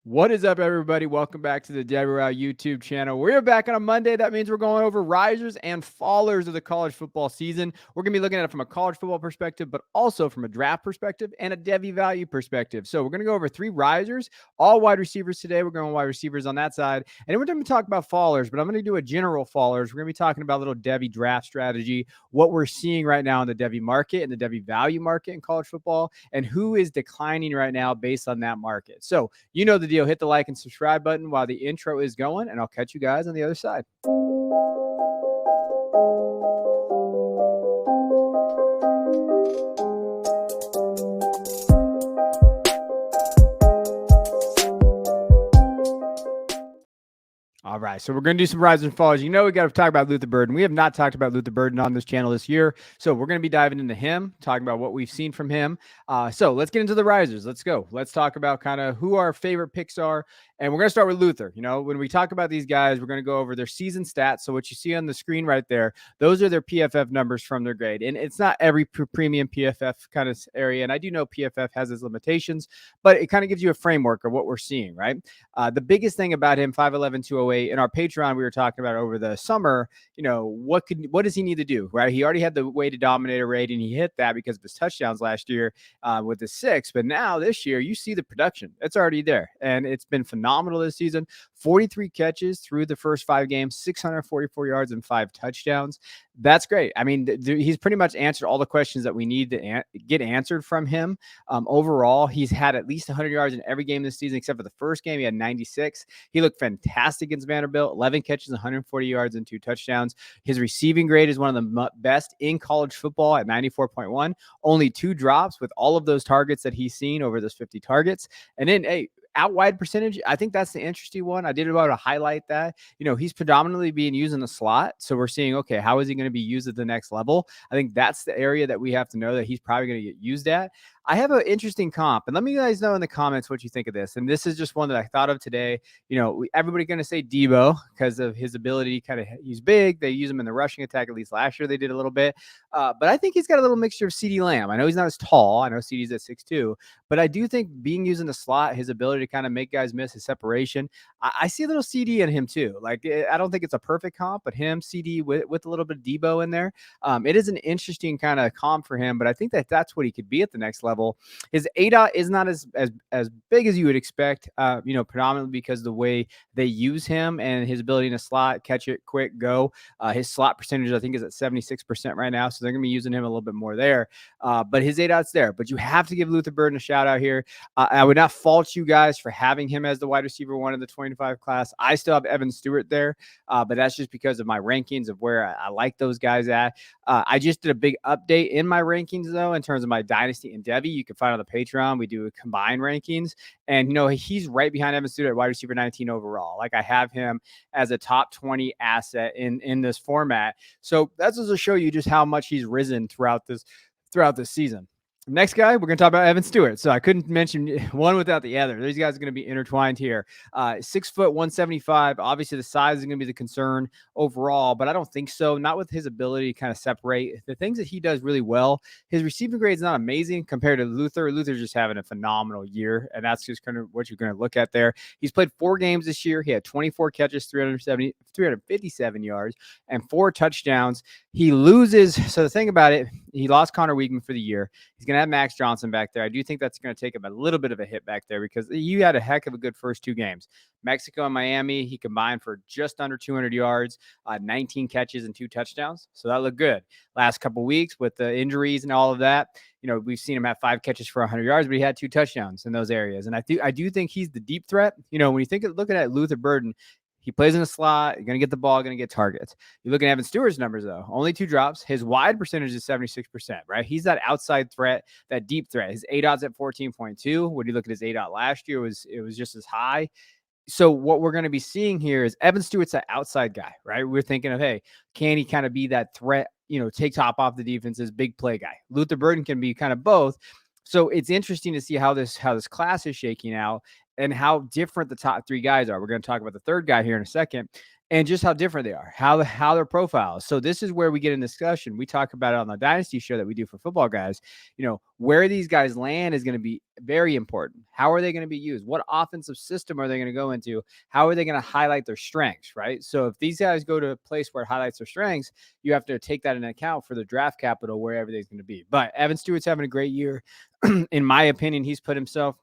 What is up, everybody? Welcome back to the Devy YouTube channel. We're back on a Monday. That means we're going over risers and fallers of the college football season. We're going to be looking at it from a college football perspective, but also from a draft perspective and a Devy value perspective. So we're going to go over 3 risers, all wide receivers today. We're going wide receivers on that side. And we're going to talk about fallers, but I'm going to do a general fallers. We're going to be talking about a little Devy draft strategy, what we're seeing right now in the Devy market and the Devy value market in college football, and who is declining right now based on that market. So you know the deal. Hit the like and subscribe button while the intro is going, and I'll catch you guys on the other side. All right, so we're going to do some rises and falls. You know, we got to talk about Luther Burden. We have not talked about Luther Burden on this channel this year, so we're going to be diving into him, talking about what we've seen from him. So let's get into the risers. Let's go. Let's talk about kind of who our favorite picks are, and we're going to start with Luther. You know, when we talk about these guys, we're going to go over their season stats. So what you see on the screen right there, those are their PFF numbers from their grade, and it's not every premium PFF kind of area. And I do know PFF has its limitations, but it kind of gives you a framework of what we're seeing, right? The biggest thing about him, 5'11", 208, in our Patreon, we were talking about over the summer, you know, what does he need to do, right? He already had the weighted dominator rate, and he hit that because of his touchdowns last year with the 6. But now this year, you see the production. It's already there, and it's been phenomenal this season. 43 catches through the first 5 games, 644 yards and 5 touchdowns. That's great. I mean, he's pretty much answered all the questions that we need to get answered from him. Overall, he's had at least 100 yards in every game this season, except for the first game. He had 96. He looked fantastic against Vanderbilt, 11 catches, 140 yards, and 2 touchdowns. His receiving grade is one of the best in college football at 94.1. Only 2 drops with all of those targets that he's seen over those 50 targets. And then, hey, out wide percentage, I think that's the interesting one. I did want to highlight that. You know, he's predominantly being used in the slot. So we're seeing, okay, how is he going to be used at the next level? I think that's the area that we have to know that he's probably going to get used at. I have an interesting comp, and let me guys know in the comments what you think of this. And this is just one that I thought of today. You know, everybody's going to say Debo because of his ability. He's big. They use him in the rushing attack. At least last year they did a little bit. But I think he's got a little mixture of CeeDee Lamb. I know he's not as tall. I know CeeDee's at 6'2", but I do think being used in the slot, his ability to kind of make guys miss, his separation, I see a little CD in him too. Like, I don't think it's a perfect comp, but him, CD with a little bit of Debo in there. It is an interesting kind of comp for him, but I think that's what he could be at the next level. His ADOT is not as big as you would expect, you know, predominantly because the way they use him and his ability in a slot, catch it quick, go. His slot percentage, I think, is at 76% right now, so they're going to be using him a little bit more there. But his ADOT's there. But you have to give Luther Burden a shout out here. I would not fault you guys for having him as the wide receiver 1 in the 25 class. I still have Evan Stewart there, but that's just because of my rankings of where I like those guys at. I just did a big update in my rankings, though, in terms of my Dynasty and Devy. You can find on the Patreon. We do combined rankings. And, you know, he's right behind Evan Stewart at wide receiver 19 overall. Like, I have him as a top 20 asset in this format. So that's just to show you just how much he's risen throughout this season. Next guy, we're going to talk about Evan Stewart. So I couldn't mention one without the other. These guys are going to be intertwined here. 6 foot, 175. Obviously, the size is going to be the concern overall, but I don't think so. Not with his ability to kind of separate the things that he does really well. His receiving grade is not amazing compared to Luther. Luther's just having a phenomenal year, and that's just kind of what you're going to look at there. He's played 4 games this year. He had 24 catches, 357 yards, and 4 touchdowns. He loses. So the thing about it, he lost Connor Weigman for the year. He's going to have Max Johnson back there. I do think that's going to take him a little bit of a hit back there because you had a heck of a good first 2 games. Mexico and Miami, he combined for just under 200 yards, 19 catches and 2 touchdowns. So that looked good. Last couple weeks with the injuries and all of that, you know, we've seen him have 5 catches for 100 yards, but he had 2 touchdowns in those areas. And I do think he's the deep threat. You know, when you looking at Luther Burden, he plays in a slot. You're going to get the ball, going to get targets. You look at Evan Stewart's numbers, though. Only 2 drops. His wide percentage is 76%, right? He's that outside threat, that deep threat. His ADOT's at 14.2. When you look at his ADOT last year, it was just as high. So what we're going to be seeing here is Evan Stewart's that outside guy, right? We're thinking of, hey, can he kind of be that threat, you know, take top off the defense's big play guy? Luther Burden can be kind of both. So it's interesting to see how this class is shaking out and how different the top 3 guys are. We're going to talk about the third guy here in a second. and just how different they are, how their profiles. So this is where we get in discussion. We talk about it on the Dynasty show that we do for football guys. Where these guys land is going to be very important. How are they going to be used? What offensive system are they going to go into? How are they going to highlight their strengths, right? So if these guys go to a place where it highlights their strengths, you have to take that into account for the draft capital where everything's going to be. But Evan Stewart's having a great year. In my opinion, he's put himself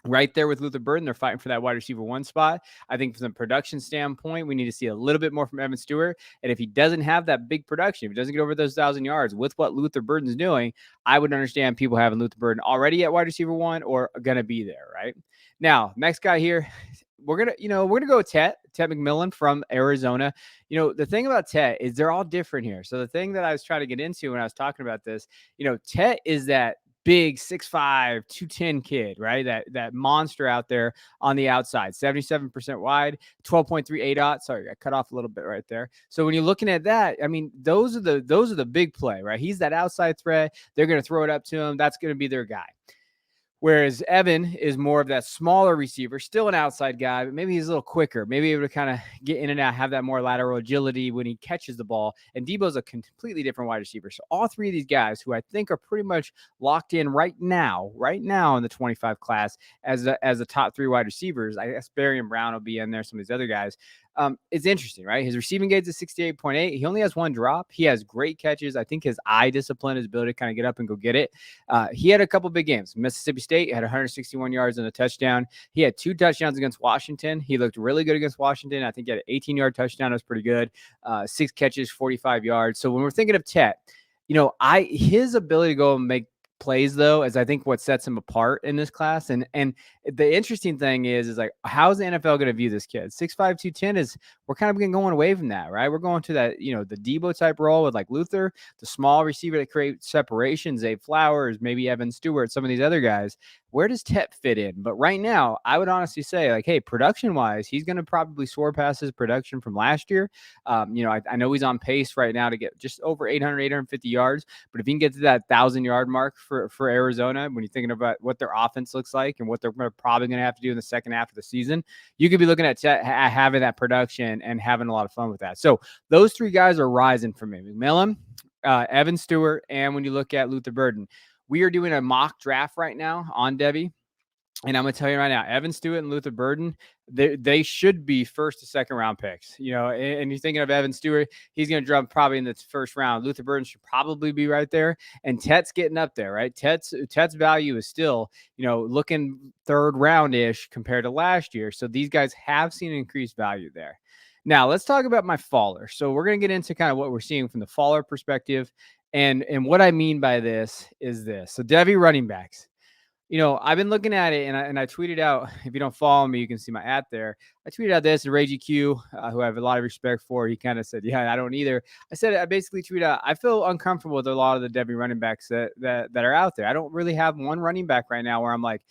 right there with Luther Burden. They're fighting for that wide receiver 1 spot. I think from the production standpoint, we need to see a little bit more from Evan Stewart. And if he doesn't have that big production, if he doesn't get over those 1,000 yards with what Luther Burden's doing, I would understand people having Luther Burden already at wide receiver 1 or going to be there, right? Now, next guy here, we're gonna go with Tet McMillan from Arizona. The thing about Tet is they're all different here. So the thing that I was trying to get into when I was talking about this, Tet is that big 6'5", 210 kid, right? That monster out there on the outside, 77% wide, 12.3 ADOT. Sorry, I cut off a little bit right there. So when you're looking at that, I mean, those are the big play, right? He's that outside threat. They're going to throw it up to him. That's going to be their guy. Whereas Evan is more of that smaller receiver, still an outside guy, but maybe he's a little quicker, maybe able to kind of get in and out, have that more lateral agility when he catches the ball. And Debo's a completely different wide receiver. So all three of these guys, who I think are pretty much locked in right now in the 25 class as the top 3 wide receivers. I guess Barry and Brown will be in there, some of these other guys. It's interesting, right? His receiving gade's at 68.8. He only has 1 drop. He has great catches. I think his eye discipline, his ability to kind of get up and go get it. He had a couple big games. Mississippi State had 161 yards and a touchdown. He had 2 touchdowns against Washington. He looked really good against Washington. I think he had an 18-yard touchdown. That was pretty good. 6 catches, 45 yards. So when we're thinking of Tet, his ability to go and make plays, though, is I think what sets him apart in this class. And the interesting thing is like, how's the NFL going to view this kid? 6'5", 210 is, we're kind of going away from that, right? We're going to that, the Debo type role with like Luther, the small receiver that creates separation, Zay Flowers, maybe Evan Stewart, some of these other guys. Where does Tet fit in? But right now, I would honestly say, like, hey, production-wise, he's going to probably soar past his production from last year. I know he's on pace right now to get just over 850 yards. But if he can get to that 1,000-yard mark for Arizona, when you're thinking about what their offense looks like and what they're probably going to have to do in the second half of the season, you could be looking at having that production and having a lot of fun with that. So those 3 guys are rising for me. McMillan, Evan Stewart, and when you look at Luther Burden. We are doing a mock draft right now on Devy. And I'm going to tell you right now, Evan Stewart and Luther Burden, they should be first to second round picks. And you're thinking of Evan Stewart, he's going to drop probably in the first round. Luther Burden should probably be right there. And Tet's getting up there, right? Tet's value is still, looking third round-ish compared to last year. So these guys have seen increased value there. Now, let's talk about my faller. So we're going to get into kind of what we're seeing from the faller perspective. And what I mean by this is this. So Devy running backs. I've been looking at it, and I tweeted out, if you don't follow me, you can see my @. I tweeted out this, and Ray GQ, who I have a lot of respect for, he kind of said, yeah, I don't either. I basically tweeted out, I feel uncomfortable with a lot of the Devy running backs that are out there. I don't really have one running back right now where I'm like,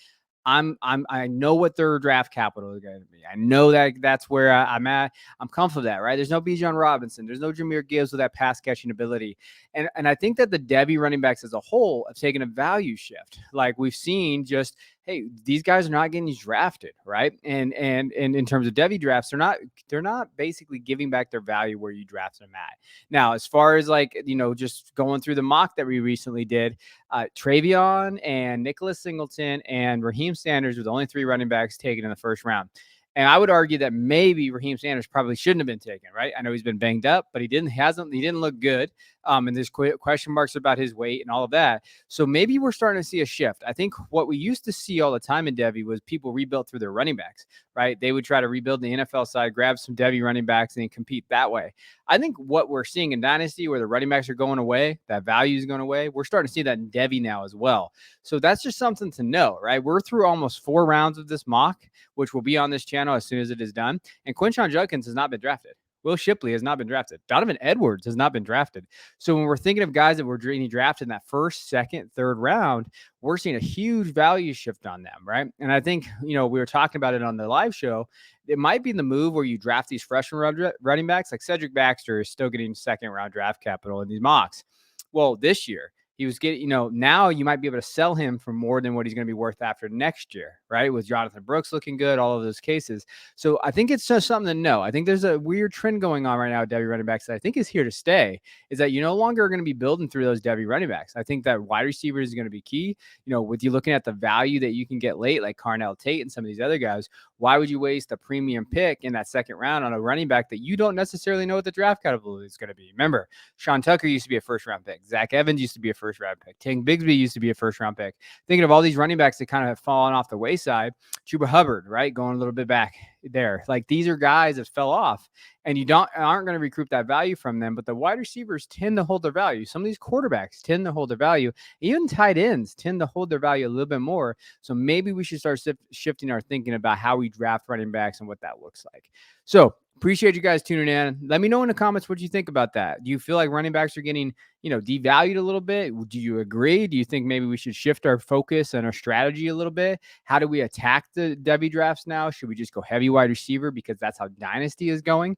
I know what their draft capital is going to be. I know that's where I'm at. I'm comfortable with that, right? There's no Bijan Robinson. There's no Jahmyr Gibbs with that pass catching ability. And I think that the Devy running backs as a whole have taken a value shift. Like we've seen just, hey, these guys are not getting drafted, right? And in terms of Devy drafts, they're not basically giving back their value where you drafted them at. Now, as far as like, just going through the mock that we recently did, Travion and Nicholas Singleton and Raheem Sanders were the only 3 running backs taken in the first round. And I would argue that maybe Raheem Sanders probably shouldn't have been taken, right? I know he's been banged up, but he didn't look good. And there's question marks about his weight and all of that. So maybe we're starting to see a shift. I think what we used to see all the time in Devy was people rebuilt through their running backs, right? They would try to rebuild the NFL side, grab some Devy running backs and compete that way. I think what we're seeing in Dynasty, where the running backs are going away, that value is going away, we're starting to see that in Devy now as well. So that's just something to know, right? We're through almost 4 rounds of this mock, which will be on this channel as soon as it is done. And Quinshon Judkins has not been drafted. Will Shipley has not been drafted. Donovan Edwards has not been drafted. So when we're thinking of guys that were drafted in that first, second, third round, we're seeing a huge value shift on them, right? And I think, we were talking about it on the live show. It might be the move where you draft these freshman running backs. Like Cedric Baxter is still getting second round draft capital in these mocks. Well, this year, he was getting, now you might be able to sell him for more than what he's going to be worth after next year, right? With Jonathan Brooks looking good, all of those cases. So I think it's just something to know. I think there's a weird trend going on right now with Devy running backs that I think is here to stay, is that you no longer are going to be building through those Devy running backs. I think that wide receivers is going to be key. With you looking at the value that you can get late, like Carnell Tate and some of these other guys, why would you waste a premium pick in that second round on a running back that you don't necessarily know what the draft category is going to be? Remember, Sean Tucker used to be a first-round pick. Zach Evans used to be a first-round pick. Tank Bigsby used to be a first-round pick. Thinking of all these running backs that kind of have fallen off the wayside, Chuba Hubbard, right, going a little bit back there. Like, these are guys that fell off, and you aren't going to recoup that value from them. But the wide receivers tend to hold their value. Some of these quarterbacks tend to hold their value. Even tight ends tend to hold their value a little bit more. So maybe we should start shifting our thinking about how we draft running backs and what that looks like. So appreciate you guys tuning in. Let me know in the comments what you think about that. Do you feel like running backs are getting, devalued a little bit? Do you agree? Do you think maybe we should shift our focus and our strategy a little bit? How do we attack the Devy drafts now? Should we just go heavy wide receiver because that's how Dynasty is going?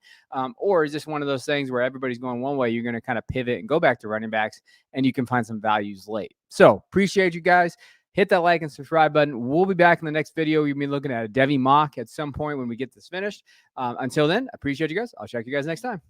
Or is this one of those things where everybody's going one way, you're going to kind of pivot and go back to running backs, and you can find some values late? So appreciate you guys. Hit that like and subscribe button. We'll be back in the next video. You'll be looking at a Devy mock at some point when we get this finished. Until then, appreciate you guys. I'll check you guys next time.